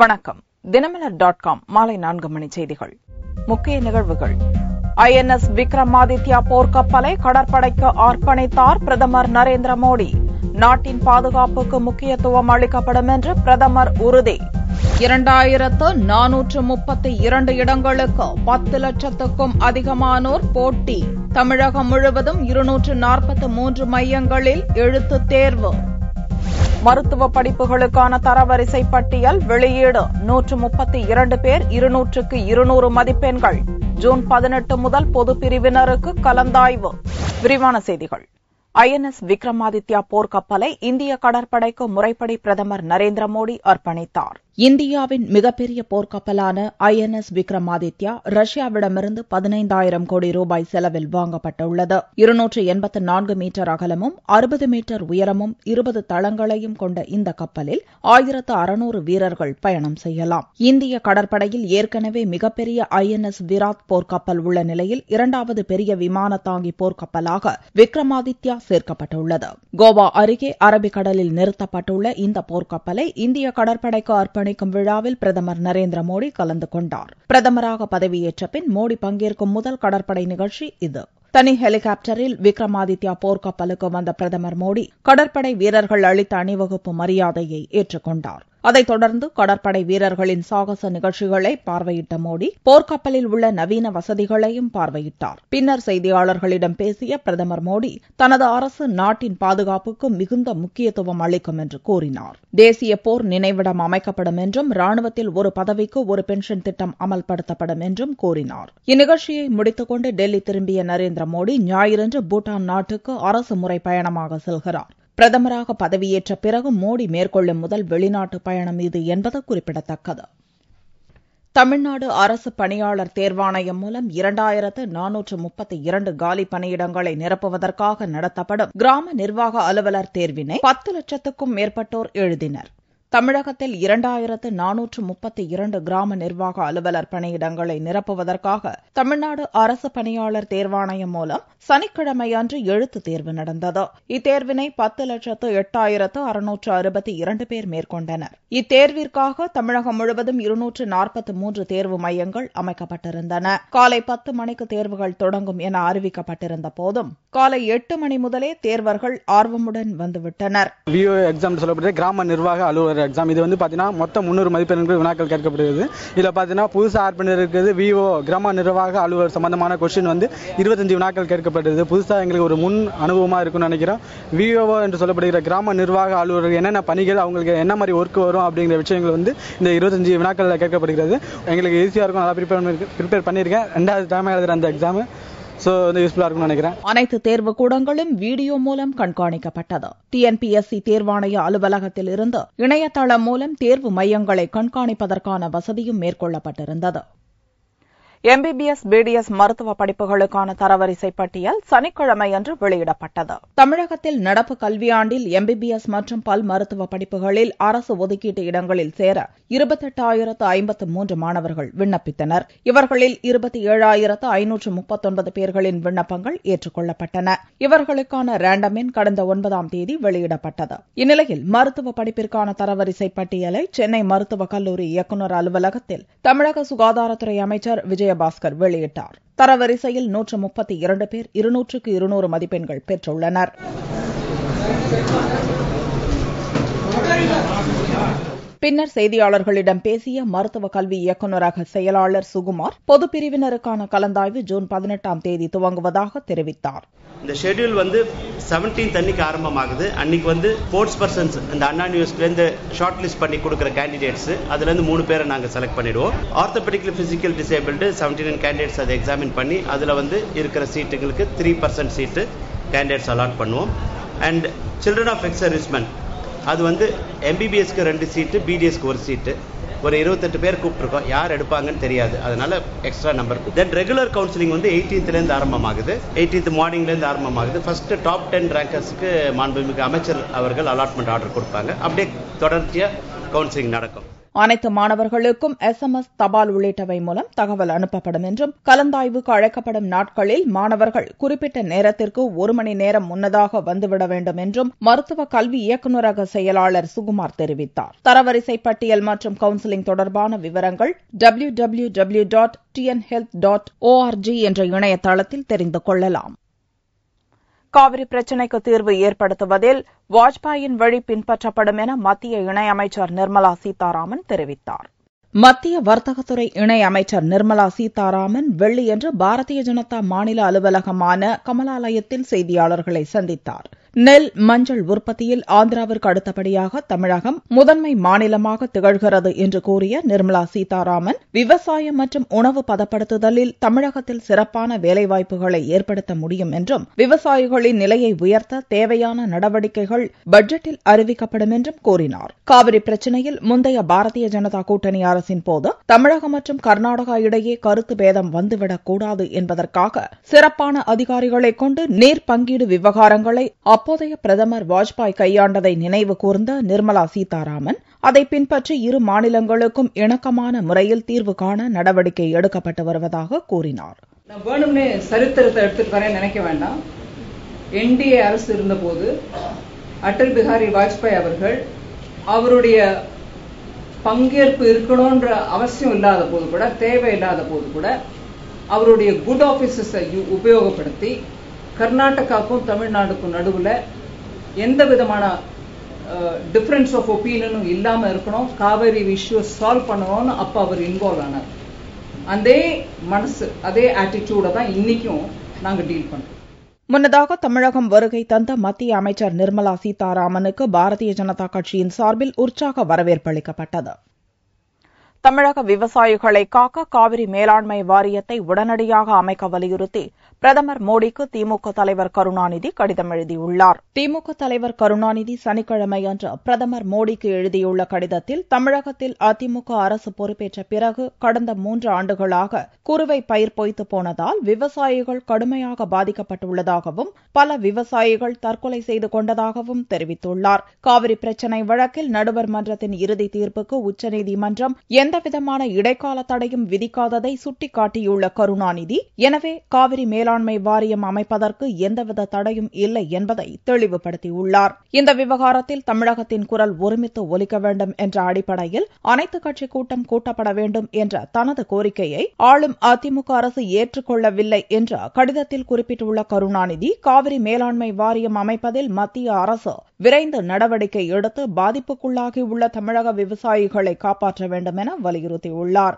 வணக்கம். தினமலர்.com மாலை 4 மணி செய்திகள். முக்கிய நிகழ்வுகள். INS விக்ரமாதித்யா போர்க்கப்பலை கடற்படைக்கு அர்ப்பணித்தார் பிரதமர் நரேந்திர மோடி. நாட்டின் பாதுகாப்புக்கு முக்கியத்துவம் அளிக்கப்படும் என்று பிரதமர் உறுதி. 2432 இடங்களுக்கு 10 லட்சத்துக்கும் அதிகமானோர் போட்டி. தமிழகம் முழுவதும் 243 மையங்களில் எழுத்துத் தேர்வு. மருத்துவ படிப்புகளுக்கான தரவரிசை பட்டியல் வெளியீடு. 132 பேர், 200க்கு 200 மதிப்பெண்கள். ஜூன் 18 முதல் பொதுப் பிரிவினருக்கு கலந்தாய்வு. விரிவான செய்திகள். INS விக்ரமாதித்யா போர்க்கப்பலை இந்திய கடற்படைக்கு முறைப்படி பிரதமர் நரேந்திர மோடி அர்ப்பணித்தார். இந்தியாவின் மிகப்பெரிய போர்க்கப்பலான INS விக்ரமாதித்யா ரஷ்யாவிடமிருந்து 15,000 கோடி ரூபாய் செலவில் வாங்கப்பட்டுள்ளது. 284 மீட்டர் அகலமும் 60 மீட்டர் உயரமும் 20 தளங்களையும் கொண்ட இந்த கப்பலில் 1600 வீரர்கள் பயணம் செய்யலாம். இந்திய கடற்படையில் ஏற்கனவே மிகப்பெரிய INS விராத் போர்க்கப்பல் உள்ள நிலையில் இரண்டாவது பெரிய விமான தாங்கி போர்க்கப்பலாக விக்ரமாதித்யா சேர்க்கப்பட்டுள்ளது. கோவா அருகே அரபிக்கடலில் நிறுத்தப்பட்டுள்ள இந்த போர்க்கப்பலை இந்திய கடற்படைக்கு அர்ப்பணிக்கும் விழாவில் பிரதமர் நரேந்திர மோடி கலந்து கொண்டார். பிரதமராக பதவியேற்ற பின் மோடி பங்கேற்கும் முதல் கடற்படை நிகழ்ச்சி இது. தனி ஹெலிகாப்டரில் விக்ரமாதித்யா போர்க்கப்பலுக்கு வந்த பிரதமர் மோடி கடற்படை வீரர்கள் அளித்த அணிவகுப்பு மரியாதையை ஏற்றுக்கொண்டார். அதைத் தொடர்ந்து கடற்படை வீரர்களின் சாகச நிகழ்ச்சிகளை பார்வையிட்ட மோடி போர்க்கப்பலில் உள்ள நவீன வசதிகளையும் பார்வையிட்டார். பின்னர் செய்தியாளர்களிடம் பேசிய பிரதமர் மோடி தனது அரசு நாட்டின் பாதுகாப்புக்கு மிகுந்த முக்கியத்துவம் அளிக்கும் என்று கூறினார். தேசிய போர் நினைவிடம் அமைக்கப்படும் என்றும் ராணுவத்தில் ஒரு பதவிக்கு ஒரு பென்ஷன் திட்டம் அமல்படுத்தப்படும் என்றும் கூறினார். இந்நிகழ்ச்சியை முடித்துக் கொண்டு டெல்லி திரும்பிய நரேந்திர மோடி ஞாயிறன்று பூட்டான் நாட்டுக்கு அரசு முறை பயணமாக செல்கிறார். பிரதமராக பதவியேற்ற பிறகு மோடி மேற்கொள்ளும் முதல் வெளிநாட்டு பயணம் இது என்பது குறிப்பிடத்தக்கது. தமிழ்நாடு அரசு பணியாளர் தேர்வாணையம் மூலம் 2432 காலி பணியிடங்களை நிரப்புவதற்காக நடத்தப்படும் கிராம நிர்வாக அலுவலர் தேர்வினை 10 லட்சத்துக்கும் மேற்பட்டோர் எழுதினர். தமிழகத்தில் 2432 கிராம நிர்வாக அலுவலர் பணியிடங்களை நிரப்புவதற்காக தமிழ்நாடு அரசு பணியாளர் தேர்வாணையம் மூலம் சனிக்கிழமை அன்று எழுத்துத் தேர்வு நடந்தது. இத்தேர்வினை 10,08,662 பேர் மேற்கொண்டனர். இத்தேர்விற்காக தமிழகம் முழுவதும் 243 தேர்வு மையங்கள் அமைக்கப்பட்டிருந்தன. காலை 10 மணிக்கு தேர்வுகள் தொடங்கும் என அறிவிக்கப்பட்டிருந்த போதும் காலை 8 மணி முதலே தேர்வர்கள் ஆர்வமுடன் வந்துவிட்டனர். கிராம நிர்வாக அலுவலர் எக்ஸாம் இது வந்து பாத்தீங்கன்னா மொத்தம் 300 மதிப்பெண்கள் வினாக்கள் கேட்கப்படுகிறது. இதுல பாத்தீங்கன்னா புதுசா ஆட் பண்ணிருக்கிறது VO கிராம நிர்வாக அலுவலர் சம்பந்தமான கொஸ்டின் வந்து 25 வினாக்கள் கேட்கப்படுகிறது. புதுசா எங்களுக்கு ஒரு முன் அனுபவமா இருக்கும்னு நினைக்கிறோம். VO என்று சொல்லப்படுகிற கிராம நிர்வாக அலுவலர் என்னென்ன பணிகள், அவங்களுக்கு என்ன மாதிரி ஒர்க் வரும் அப்படிங்கிற விஷயங்கள் வந்து இந்த 25 வினாக்கள் கேட்கப்படுகிறது. எங்களுக்கு ஈஸியா இருக்கும், நல்லா ப்ரிப்பேர் பண்ணியிருக்கேன். 2வது டைம் எழுதுற அந்த எக்ஸாம் அனைத்து தேர்வு கூடங்களும் வீடியோ மூலம் கண்காணிக்கப்பட்டது. TNPSC தேர்வாணைய அலுவலகத்தில் இருந்து இணையதளம் மூலம் தேர்வு மையங்களை கண்காணிப்பதற்கான வசதியும் மேற்கொள்ளப்பட்டிருந்தது. MBBS, BDS மருத்துவ படிப்புகளுக்கான தரவரிசை பட்டியல் சனிக்கிழமை அன்று வெளியிடப்பட்டது. தமிழகத்தில் நடப்பு கல்வியாண்டில் MBBS மற்றும் பல் மருத்துவ படிப்புகளில் அரசு ஒதுக்கீட்டு இடங்களில் சேர 28,053 மாணவர்கள் விண்ணப்பித்தனர். இவர்களில் 27,539 பேர்களின் விண்ணப்பங்கள் ஏற்றுக்கொள்ளப்பட்டன. இவர்களுக்கான ரேண்டம் எண் கடந்த 9ஆம் தேதி வெளியிடப்பட்டது. இந்நிலையில் மருத்துவ படிப்பிற்கான தரவரிசை பட்டியலை சென்னை மருத்துவக் கல்லூரி இயக்குநர் அலுவலகத்தில் தமிழக சுகாதாரத்துறை அமைச்சர் விஜயபாஸ்கர் வெளியிட்டார். தரவரிசையில் 132 பேர் 200க்கு 200 மதிப்பெண்கள் பெற்றுள்ளனர். பின்னர் செய்தியாளர்களிடம் பேசிய மருத்துவ கல்வி இயக்குநரக செயலாளர் சுகுமார் பொதுப் பிரிவினருக்கான கலந்தாய்வு ஜூன் 18ஆம் தேதி துவங்குவதாக தெரிவித்தார். இந்த ஷெட்யூல் வந்து 17th அன்னைக்கு ஆரம்பமாகுது. அன்னைக்கு வந்து ஸ்போர்ட்ஸ் பர்சன்ஸ் இந்த அண்ணா யூனிவர்சிட்டிலேருந்து ஷார்ட் லிஸ்ட் பண்ணி கொடுக்குற கேண்டிடேட்ஸ் அதுலேருந்து 3 பேரை நாங்கள் செலக்ட் பண்ணிடுவோம். ஆர்த்தோபெடிக்கலி பிசிக்கல் டிசேபிள்டு 79 கேண்டிடேட்ஸ் அதை எக்ஸாமின் பண்ணி அதில் வந்து இருக்கிற சீட்டுகளுக்கு 3% சீட்டு கேண்டிடேட்ஸ் அலாட் பண்ணுவோம். And children of ex servicemen அது வந்து MBBSக்கு 2 சீட்டு, BDSக்கு 1 சீட்டு, ஒரு 28 பேர் கூப்பிட்டுருக்கோம். யார் எடுப்பாங்கன்னு தெரியாது, அதனால எக்ஸ்ட்ரா நம்பர். தென் ரெகுலர் கவுன்சிலிங் வந்து 18th ஆரம்பமாகுது. 18th மார்னிங்லேருந்து ஆரம்பமாகுது. ஃபர்ஸ்ட் டாப் 10 ரேங்கர்ஸ்க்கு மாண்புமிகு அமைச்சர் அவர்கள் அலாட்மெண்ட் ஆர்டர் கொடுப்பாங்க. அப்படியே தொடர்ச்சியாக கவுன்சிலிங் நடக்கும். அனைத்து மாணவர்களுக்கும் SMS, தபால் உள்ளிட்டவை மூலம் தகவல் அனுப்பப்படும் என்றும் கலந்தாய்வுக்கு அழைக்கப்படும் நாட்களில் மாணவர்கள் குறிப்பிட்ட நேரத்திற்கு 1 மணி நேரம் முன்னதாக வந்துவிட வேண்டும் என்றும் மருத்துவ கல்வி இயக்குநரக செயலாளர் சுகுமார் தெரிவித்தார். தரவரிசை பட்டியல் மற்றும் கவுன்சிலிங் தொடர்பான விவரங்கள் www.tnhealth.org என்ற இணையதளத்தில் தெரிந்து கொள்ளலாம். காவிரி பிரச்சினைக்கு தீர்வு ஏற்படுத்துவதில் வாஜ்பாயின் வழி பின்பற்றப்படும் என மத்திய இணையமைச்சர் நிர்மலா சீதாராமன் தெரிவித்தார். மத்திய வர்த்தகத்துறை இணையமைச்சர் நிர்மலா சீதாராமன் வெள்ளியன்று பாரதிய ஜனதா மாநில அலுவலகமான கமலாலயத்தில் செய்தியாளர்களை சந்தித்தார். நெல், மஞ்சள் உற்பத்தியில் ஆந்திராவிற்கு அடுத்தபடியாக தமிழகம் முதன்மை மாநிலமாக திகழ்கிறது என்று கூறிய நிர்மலா சீதாராமன், விவசாயம் மற்றும் உணவு பதப்படுத்துதலில் தமிழகத்தில் சிறப்பான வேலைவாய்ப்புகளை ஏற்படுத்த முடியும் என்றும், விவசாயிகளின் நிலையை உயர்த்த தேவையான நடவடிக்கைகள் பட்ஜெட்டில் அறிவிக்கப்படும் என்றும் கூறினார். காவிரி பிரச்சினையில் முந்தைய பாரதிய ஜனதா கூட்டணி அரசின் போது தமிழகம் மற்றும் கர்நாடகா இடையே கருத்து பேதம் வந்துவிடக் கூடாது என்பதற்காக சிறப்பான அதிகாரிகளை கொண்டு நீர் பங்கீடு விவகாரங்களை அப்போதைய பிரதமர் வாஜ்பாய் கையாண்டதை நினைவு கூர்ந்த நிர்மலா சீதாராமன், அதை பின்பற்றி இரு மாநிலங்களுக்கும் இணக்கமான முறையில் தீர்வு காண நடவடிக்கை எடுக்கப்பட்டு வருவதாக கூறினார். நான் வேணும்னே சரித்திரத்தை எடுத்துட்டு வரேன் நினைக்க வேண்டாம். NDA அரசு இருந்தபோது அடல் பிஹாரி வாஜ்பாய் அவர்கள் அவருடைய பங்கேற்பு இருக்கணும்ன்ற அவசியம் இல்லாத போது கூட, தேவையில்லாத போது கூட அவருடைய குட் ஆபீசஸை உபயோகப்படுத்தி கர்நாடகாவுக்கும் தமிழ்நாடுக்கும் நடுவில் எந்த விதமான டிஃபரன்ஸ் ஆஃப் ஒப்பீனியனும் இல்லாமல் இருக்கணும், காவேரி இஷ்யூ சால்வ் பண்ணணும்னு அப்போ அவர் இன்வால்வ் ஆனார். அதே மனசு, அதே ஆட்டிடியூட தான் இன்னைக்கும் நாங்கள் டீல் பண்றோம். முன்னதாக தமிழகம் வருகை தந்த மத்திய அமைச்சர் நிர்மலா சீதாராமனுக்கு பாரதிய ஜனதா கட்சியின் சார்பில் உற்சாக வரவேற்பு அளிக்கப்பட்டது. தமிழக விவசாயிகளை காக்க காவிரி மேலாண்மை வாரியத்தை உடனடியாக அமைக்க வலியுறுத்தி பிரதமர் மோடிக்கு திமுக தலைவர் கருணாநிதி கடிதம் எழுதியுள்ளார். திமுக தலைவர் கருணாநிதி சனிக்கிழமையன்று பிரதமர் மோடிக்கு எழுதியுள்ள கடிதத்தில், தமிழகத்தில் அதிமுக அரசு பொறுப்பேற்ற பிறகு கடந்த 3 ஆண்டுகளாக குறுவை பயிர் பொய்த்து போனதால் விவசாயிகள் கடுமையாக பாதிக்கப்பட்டுள்ளதாகவும் பல விவசாயிகள் தற்கொலை செய்து கொண்டதாகவும் தெரிவித்துள்ளார். காவிரி பிரச்சினை வழக்கில் நடுவர் மன்றத்தின் இறுதி தீர்ப்புக்கு உச்சநீதிமன்றம் எந்தவிதமான இடைக்கால தடையும் விதிக்காததை சுட்டிக்காட்டியுள்ள கருணாநிதி, எனவே காவிரி மேலாண்மை வாரியம் அமைப்பதற்கு எந்தவித தடையும் இல்லை என்பதை தெளிவுபடுத்தியுள்ளார். இந்த விவகாரத்தில் தமிழகத்தின் குரல் ஒருமித்து ஒலிக்க வேண்டும் என்ற அடிப்படையில் அனைத்துக் கட்சி கூட்டம் கூட்டப்பட வேண்டும் என்ற தனது கோரிக்கையை ஆளும் அதிமுக அரசு ஏற்றுக்கொள்ளவில்லை என்று கடிதத்தில் குறிப்பிட்டுள்ள கருணாநிதி, காவிரி மேலாண்மை வாரியம் அமைப்பதில் மத்திய அரசு விரைந்து நடவடிக்கை எடுத்து பாதிப்புக்குள்ளாகியுள்ள தமிழக விவசாயிகளை காப்பாற்ற வேண்டும் என வலியுறுத்தியுள்ளார்.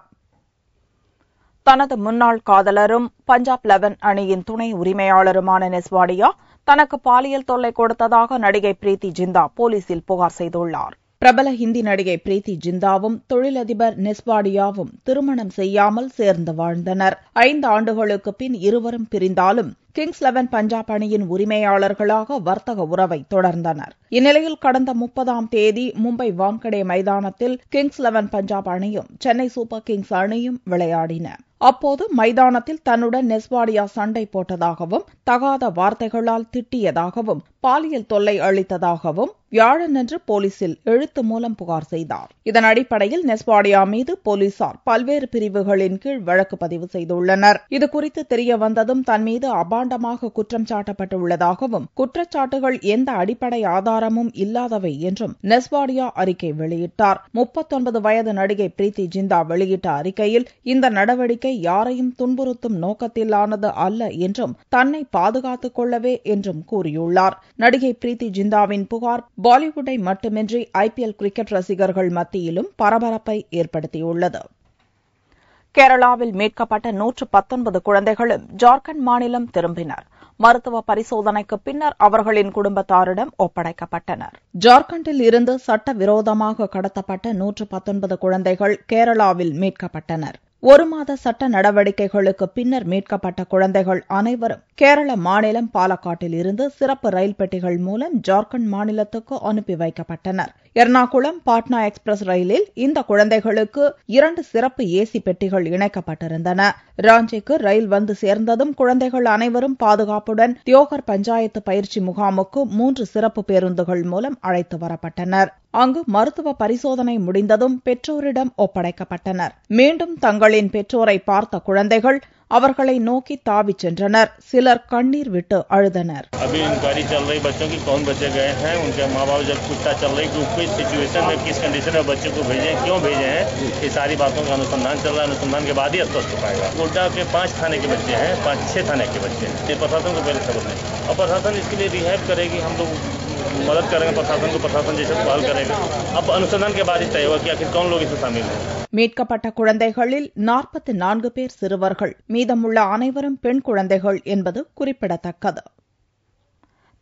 தனது முன்னாள் காதலரும் பஞ்சாப் 11 அணியின் துணை உரிமையாளருமான நெஸ்வாடியா தனக்கு பாலியல் தொல்லை கொடுத்ததாக நடிகை பிரீத்தி ஜிந்தா போலீசில் புகார் செய்துள்ளார். பிரபல ஹிந்தி நடிகை பிரீத்தி ஜிந்தாவும் தொழிலதிபர் நெஸ்வாடியாவும் திருமணம் செய்யாமல் சேர்ந்து வாழ்ந்தனர். 5 ஆண்டுகளுக்கு பின் இருவரும் பிரிந்தாலும் கிங்ஸ் 11 பஞ்சாப் அணியின் உரிமையாளர்களாக வர்த்தக உறவை தொடர்ந்தனர். இந்நிலையில் கடந்த 30ஆம் தேதி மும்பை வான்கடே மைதானத்தில் கிங்ஸ் 11 பஞ்சாப் அணியும் சென்னை சூப்பர் கிங்ஸ் அணியும் விளையாடின. அப்போது மைதானத்தில் தன்னுடன் நெஸ்வாடியா சண்டை போட்டதாகவும், தகாத வார்த்தைகளால் திட்டியதாகவும், பாலியல் தொல்லை அளித்ததாகவும் வியாழனன்று போலீசில் எழுத்து மூலம் புகார் செய்தார். இதன் அடிப்படையில் நெஸ்வாடியா மீது போலீசார் பல்வேறு பிரிவுகளின் கீழ் வழக்கு பதிவு செய்துள்ளனர். இதுகுறித்து தெரியவந்ததும் தன் மீது அபாண்டமாக குற்றம் சாட்டப்பட்டுள்ளதாகவும், குற்றச்சாட்டுகள் எந்த அடிப்படை ஆதாரமும் இல்லாதவை என்றும் நெஸ்வாடியா அறிக்கை வெளியிட்டார். 39 வயது நடிகை பிரீத்தி ஜிந்தா வெளியிட்ட அறிக்கையில், இந்த நடவடிக்கை யாரையும் துன்புறுத்தும் நோக்கத்திலானது அல்ல என்றும் தன்னை பாதுகாத்துக் கொள்ளவே என்றும் கூறியுள்ளார். நடிகை பிரீத்தி ஜிந்தாவின் புகார் பாலிவுட்டை மட்டுமின்றி IPL கிரிக்கெட் ரசிகர்கள் மத்தியிலும் பரபரப்பை ஏற்படுத்தியுள்ளது. கேரளாவில் மீட்கப்பட்ட 119 குழந்தைகளும் ஜார்க்கண்ட் மாநிலம் திரும்பினர். மருத்துவ பரிசோதனைக்கு பின்னர் அவர்களின் குடும்பத்தாரிடம் ஒப்படைக்கப்பட்டனர். ஜார்க்கண்டில் இருந்து சட்டவிரோதமாக கடத்தப்பட்ட 119 குழந்தைகள் கேரளாவில் மீட்கப்பட்டனர். 1 மாத சட்ட நடவடிக்கைகளுக்கு பின்னர் மீட்கப்பட்ட குழந்தைகள் அனைவரும் கேரள மாநிலம் பாலக்காட்டில் இருந்து சிறப்பு ரயில் பெட்டிகள் மூலம் ஜார்க்கண்ட் மாநிலத்துக்கு அனுப்பி வைக்கப்பட்டனர். எர்ணாகுளம் பாட்னா எக்ஸ்பிரஸ் ரயிலில் இந்த குழந்தைகளுக்கு 2 சிறப்பு AC பெட்டிகள் இணைக்கப்பட்டிருந்தன. ராஞ்சிக்கு ரயில் வந்து சேர்ந்ததும் குழந்தைகள் அனைவரும் பாதுகாப்புடன் தியோகர் பஞ்சாயத்து பயிற்சி முகாமுக்கு 3 சிறப்பு பேருந்துகள் மூலம் அழைத்து வரப்பட்டனர். அங்கு மருத்துவ பரிசோதனை முடிந்ததும் பெற்றோரிடம் ஒப்படைக்கப்பட்டனர். மீண்டும் தங்களின் பெற்றோரை பார்த்த குழந்தைகள் அவர்களை நோக்கி தாவிச் சென்றனர். சிலர் கண்ணீர் விட்டு அழுதனர். अभी इंक्वायरी चल रही बच्चों की, कौन बच्चे गए हैं, उनके माँ बाप जब पूछताछ चल रही कि किस सिचुएशन में, किस कंडीशन में बच्चों को भेजे, क्यों भेजे हैं, ये सारी बातों का अनुसंधान चल रहा है. अनुसंधान के बाद ही स्पष्ट हो पाएगा. गोड्डा के 5 थाने के बच्चे हैं, 5-6 थाने के बच्चे हैं. ये प्रशासन को पहले खबर नहीं, और प्रशासन इसके लिए रिहैब करेगी. हम लोग मदद करेंगे प्रशासन को, प्रशासन जैसे सवाल करेगा. अब अनुसंधान के बाद ही तय होगा कि आखिर कौन लोग इसमें शामिल हैं. மீட்கப்பட்ட குழந்தைகளில் 44 பேர் சிறுவர்கள், மீதமுள்ள அனைவரும் பெண் குழந்தைகள் என்பது குறிப்பிடத்தக்கது.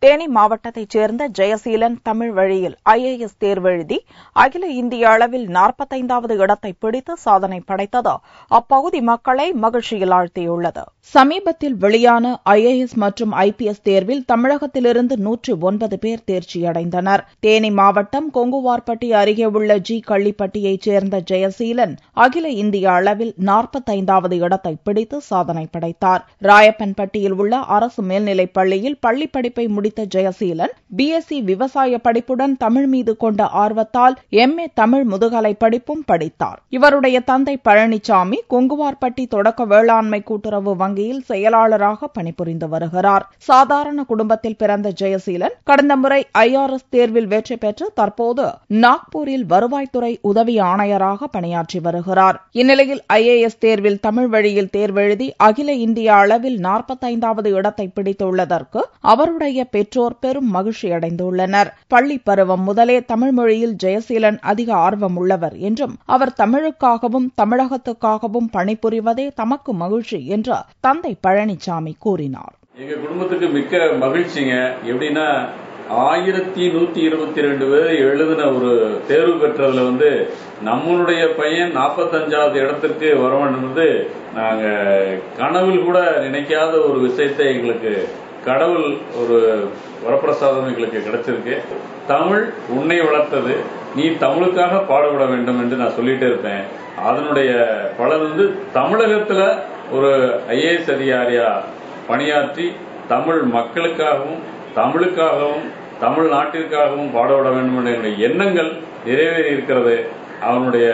தேனி மாவட்டத்தைச் சேர்ந்த ஜெயசீலன் தமிழ் வழியில் IAS தேர்வெழுதி அகில இந்திய அளவில் 45வது இடத்தை பிடித்து சாதனை படைத்தது அப்பகுதி மக்களை மகிழ்ச்சியில் ஆழ்த்தியுள்ளது. சமீபத்தில் வெளியான IAS மற்றும் IPS தேர்வில் தமிழகத்திலிருந்து 109 பேர் தேர்ச்சியடைந்தனர். தேனி மாவட்டம் கொங்குவார்பட்டி அருகே உள்ள கள்ளிப்பட்டியைச் சேர்ந்த ஜெயசீலன் அகில இந்திய அளவில் 45வது இடத்தை பிடித்து சாதனை படைத்தார். ராயப்பன்பட்டியில் உள்ள அரசு மேல்நிலைப் பள்ளியில் பள்ளிப் படிப்பை முடித்த ஜெயசீலன் BSc விவசாய படிப்புடன் தமிழ் மீது கொண்ட ஆர்வத்தால் MA தமிழ் முதுகலை படிப்பும் படித்தார். இவருடைய தந்தை பழனிசாமி கொங்குவார்பட்டி தொடக்க வேளாண்மை கூட்டுறவு வங்கியில் செயலாளராக பணிபுரிந்து வருகிறார். சாதாரண குடும்பத்தில் பிறந்த ஜெயசீலன் கடந்த முறை IRS தேர்வில் வெற்றி பெற்று தற்போது நாக்பூரில் வருவாய்த்துறை உதவி ஆணையராக பணியாற்றி வருகிறார். இந்நிலையில் IAS தேர்வில் தமிழ் வழியில் தேர்வெழுதி அகில இந்திய அளவில் 45வது இடத்தை பிடித்துள்ளதற்கு அவருடைய பெற்றோர் பெரும் மகிழ்ச்சி அடைந்துள்ளனர். பள்ளி பருவம் முதலே தமிழ் மொழியில் ஜெயசீலன் அதிக ஆர்வம் உள்ளவர் என்றும் அவர் தமிழுக்காகவும் தமிழகத்துக்காகவும் பணிபுரிவதே தமக்கு மகிழ்ச்சி என்று தந்தை பழனிசாமி கூறினார். எங்க குடும்பத்துக்கு மிக்க மகிழ்ச்சிங்க. எப்படின்னா 1122 பேர் எழுதின ஒரு தேர்வு பெற்றதுல நம்மளுடைய பையன் 45வது இடத்திற்கு வர வேண்டும். நாங்க கனவில் கூட நினைக்காத ஒரு விஷயத்தை எங்களுக்கு கடவுள் ஒரு வரப்பிரசாதம் எங்களுக்கு கிடைச்சிருக்கு. தமிழ் உன்னை வளர்த்தது, நீ தமிழுக்காக பாடுபட வேண்டும் என்று நான் சொல்லிட்டே இருப்பேன். அதனுடைய பலன் தமிழகத்துல ஒரு IAS அதிகாரியா பணியாற்றி தமிழ் மக்களுக்காகவும் தமிழுக்காகவும் தமிழ்நாட்டிற்காகவும் பாடுபட வேண்டும் என்ற என்னுடைய எண்ணங்கள் நிறைவேறி இருக்கிறது. அவனுடைய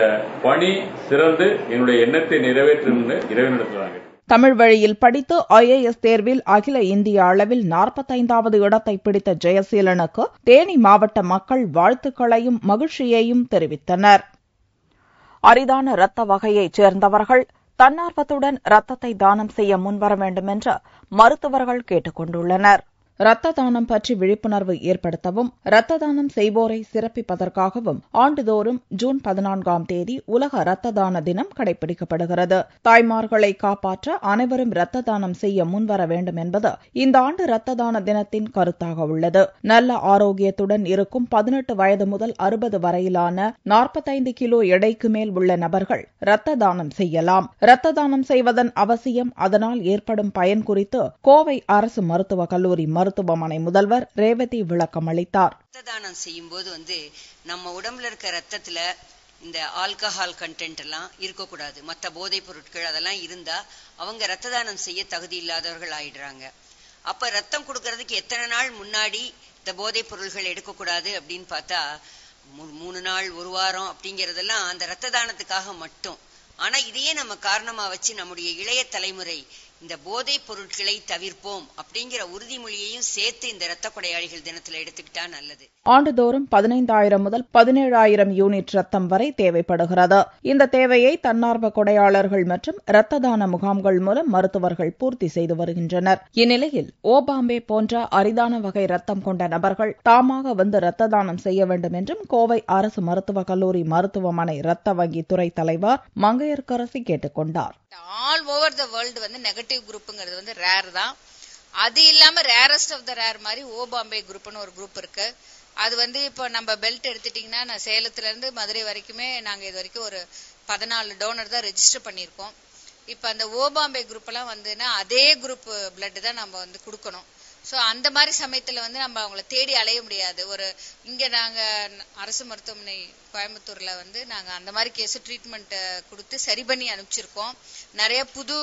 பணி சிறந்து என்னுடைய எண்ணத்தை நிறைவேற்றும் என்று இறைவனிடத்தில் தமிழ் வழியில் படித்து IAS தேர்வில் அகில இந்திய அளவில் 45வது இடத்தை பிடித்த ஜெயசீலனுக்கு தேனி மாவட்ட மக்கள் வாழ்த்துக்களையும் மகிழ்ச்சியையும் தெரிவித்தனர். அரிதான இரத்த வகையைச் சேர்ந்தவர்கள் தன்னார்வத்துடன் இரத்தத்தை தானம் செய்ய முன்வர வேண்டும் என்று மருத்துவர்கள் கேட்டுக் கொண்டுள்ளனர். இரத்த தானம் பற்றி விழிப்புணர்வு ஏற்படுத்தவும் இரத்த தானம் செய்வோரை சிறப்பிப்பதற்காகவும் ஆண்டுதோறும் ஜூன் 14ஆம் தேதி உலக இரத்த தான தினம் கடைபிடிக்கப்படுகிறது. தாய்மார்களை காப்பாற்ற அனைவரும் இரத்த தானம் செய்ய முன்வர வேண்டும் என்பது இந்த ஆண்டு இரத்த தான தினத்தின் கருத்தாக உள்ளது. நல்ல ஆரோக்கியத்துடன் இருக்கும் 18 வயது முதல் 60 வரையிலான 45 கிலோ எடைக்கு மேல் உள்ள நபர்கள் இரத்த தானம் செய்யலாம். இரத்த தானம் செய்வதன் அவசியம், அதனால் ஏற்படும் பயன் குறித்து கோவை அரசு மருத்துவக் கல்லூரி மருத்துவமனை முதல்வர் ரேவதி விளக்கம் அளித்தார். ரத்த தானம் செய்யும் போது நம்ம உடம்புல இருக்க ரத்தத்துல இந்த ஆல்கஹால் கண்டென்ட் எல்லாம் இருக்கக்கூடாது. மற்ற போதைப் பொருட்கள் அதெல்லாம் இருந்தா அவங்க ரத்த தானம் செய்ய தகுதி இல்லாதவர்கள் ஆயிடுறாங்க. அப்ப ரத்தம் கொடுக்கறதுக்கு எத்தனை நாள் முன்னாடி இந்த போதைப் பொருள்கள் எடுக்கக்கூடாது அப்படின்னு பார்த்தா 3 நாள் 1 வாரம் அப்படிங்கறதெல்லாம் அந்த ரத்த தானத்துக்காக மட்டும். ஆனா இதையே நம்ம காரணமா வச்சு நம்முடைய இளைய தலைமுறை இந்த போதைப் பொருட்களை தவிர்ப்போம் அப்படிங்கிற உறுதிமொழியையும் சேர்த்து இந்த இரத்த கொடையாளிகள் தினத்துல எடுத்துக்கிட்டா நல்லது. ஆண்டுதோறும் 15,000 முதல் 17,000 யூனிட் ரத்தம் வரை தேவைப்படுகிறது. இந்த தேவையை தன்னார்வ கொடையாளர்கள் மற்றும் இரத்த தான முகாம்கள் மூலம் மருத்துவர்கள் பூர்த்தி செய்து வருகின்றனர். இந்நிலையில் ஓபாம்பே போன்ற அரிதான வகை ரத்தம் கொண்ட நபர்கள் தாமாக வந்து இரத்த தானம் செய்ய வேண்டும் என்றும் கோவை அரசு மருத்துவக் கல்லூரி மருத்துவமனை இரத்த வங்கி துறை தலைவர் மங்கையர்கரசி கேட்டுக் கொண்டார். All over the world negative குரூப்ங்கிறது ரேர் தான். அது இல்லாம ரேரஸ்ட் ஆஃப் த ரேர் மாதிரி ஓபாம்பே குரூப்னு ஒரு குரூப் இருக்கு. அது இப்போ நம்ம பெல்ட் எடுத்துட்டீங்கன்னா நான் சேலத்துல இருந்து மதுரை வரைக்குமே நாங்க இது வரைக்கும் ஒரு 14 டோனர் தான் ரெஜிஸ்டர் பண்ணிருக்கோம். இப்ப அந்த ஓபாம்பே குரூப் எல்லாம் அதே குரூப் பிளட் தான் நம்ம கொடுக்கணும். சோ அந்த மாதிரி சமயத்துல நம்ம அவங்கள தேடி அலைய முடியாது. இங்க நாங்க அரசு மருத்துவமனை கோயம்புத்தூர்ல நாங்க அந்த மாதிரி கேஸ் ட்ரீட்மெண்ட் கொடுத்து சரி பண்ணி அனுப்பிச்சிருக்கோம். நிறைய புது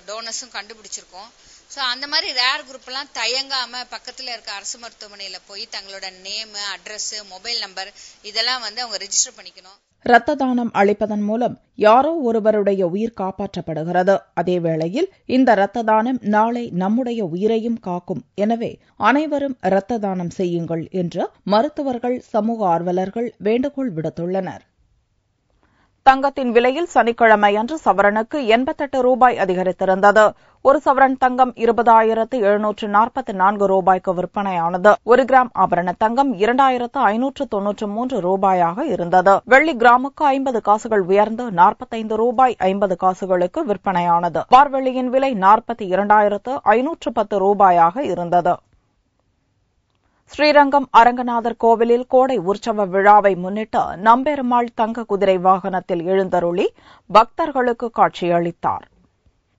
டோனர்ஸும் கண்டுபிடிச்சிருக்கோம். ஸோ அந்த மாதிரி ரேர் குரூப் எல்லாம் தயங்காம பக்கத்துல இருக்க அரசு மருத்துவமனையில போய் தங்களோட நேம், அட்ரஸ், மொபைல் நம்பர் இதெல்லாம் வந்து அவங்க ரெஜிஸ்டர் பண்ணிக்கணும். இரத்த தானம் அளிப்பதன் மூலம் யாரோ ஒருவருடைய உயிர் காப்பாற்றப்படுகிறது. அதேவேளையில் இந்த இரத்த தானம் நாளை நம்முடைய உயிரையும் காக்கும். எனவே அனைவரும் இரத்த தானம் செய்யுங்கள் என்று மருத்துவர்கள், சமூக ஆர்வலர்கள் வேண்டுகோள் விடுத்துள்ளனர். தங்கத்தின் விலையில் சனிக்கிழமை அன்று சவரனுக்கு 88 ரூபாய் அதிகரித்திருந்தது. ஒரு சவரன் தங்கம் 20,744 ரூபாய்க்கு விற்பனையானது. 1 கிராம் ஆபரண தங்கம் 2,593 ரூபாயாக இருந்தது. வெள்ளி கிராமுக்கு 50 காசுகள் உயர்ந்து 45 ரூபாய் 50 காசுகளுக்கு விற்பனையானது. பார்வெள்ளியின் விலை 42,510 ரூபாயாக இருந்தது. ஸ்ரீரங்கம் அரங்கநாதர் கோவிலில் கோடை உற்சவ விழாவை முன்னிட்டு நம்பெருமாள் தங்க குதிரை வாகனத்தில் எழுந்தருளி பக்தர்களுக்கு காட்சியளித்தார்.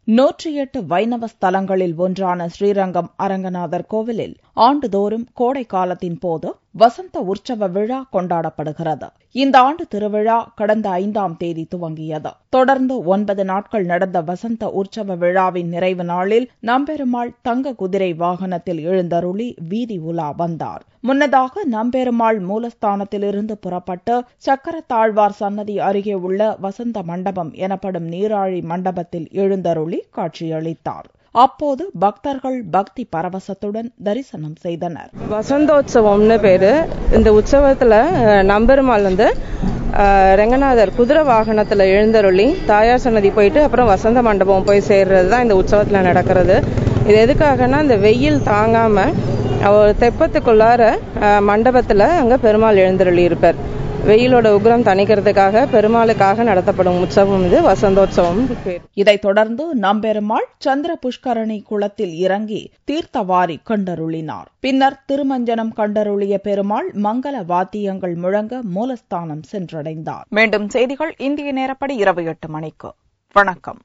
108 வைணவ ஸ்தலங்களில் ஒன்றான ஸ்ரீரங்கம் அரங்கநாதர் கோவிலில் ஆண்டுதோறும் கோடை காலத்தின் போது வசந்த உற்சவ விழா கொண்டாடப்படுகிறது. இந்த ஆண்டு திருவிழா கடந்த 5ஆம் தேதி துவங்கியது. தொடர்ந்து 9 நாட்கள் நடந்த வசந்த உற்சவ விழாவின் நிறைவு நாளில் நம்பெருமாள் தங்க குதிரை வாகனத்தில் எழுந்தருளி வீதி உலா வந்தார். முன்னதாக நம்பெருமாள் மூலஸ்தானத்திலிருந்து புறப்பட்டு சக்கரத்தாழ்வார் சன்னதி அருகே உள்ள வசந்த மண்டபம் எனப்படும் நீராழி மண்டபத்தில் எழுந்தருளி காட்சியளித்தார். அப்போது பக்தர்கள் பக்தி பரவசத்துடன் தரிசனம் செய்தனர். வசந்தோத்சவம்னு பேரு. இந்த உற்சவத்துல நம்பெருமாள் ரங்கநாதர் குதிரை வாகனத்துல எழுந்தருளி தாயார் சன்னதி போயிட்டு அப்புறம் வசந்த மண்டபம் போய் சேர்றது தான் இந்த உற்சவத்துல நடக்கிறது. இது எதுக்காகனா இந்த வெயில் தாங்காம தெப்பத்துக்குள்ளார மண்டபத்துல அங்க பெருமாள் எழுந்தருளி இருப்பார். வெயிலோட உக்ரம் தணிக்கிறதுக்காக பெருமாளுக்காக நடத்தப்படும் உற்சவம் இது வசந்தோத்சவம். இதைத் தொடர்ந்து நம்பெருமாள் சந்திர புஷ்கரணி குளத்தில் இறங்கி தீர்த்தவாரி கண்டருளினார். பின்னர் திருமஞ்சனம் கண்டருளிய பெருமாள் மங்கள வாத்தியங்கள் முழங்க மூலஸ்தானம் சென்றடைந்தார். மீண்டும் செய்திகள் இந்திய நேரப்படி இரவு 8 மணிக்கு. வணக்கம்.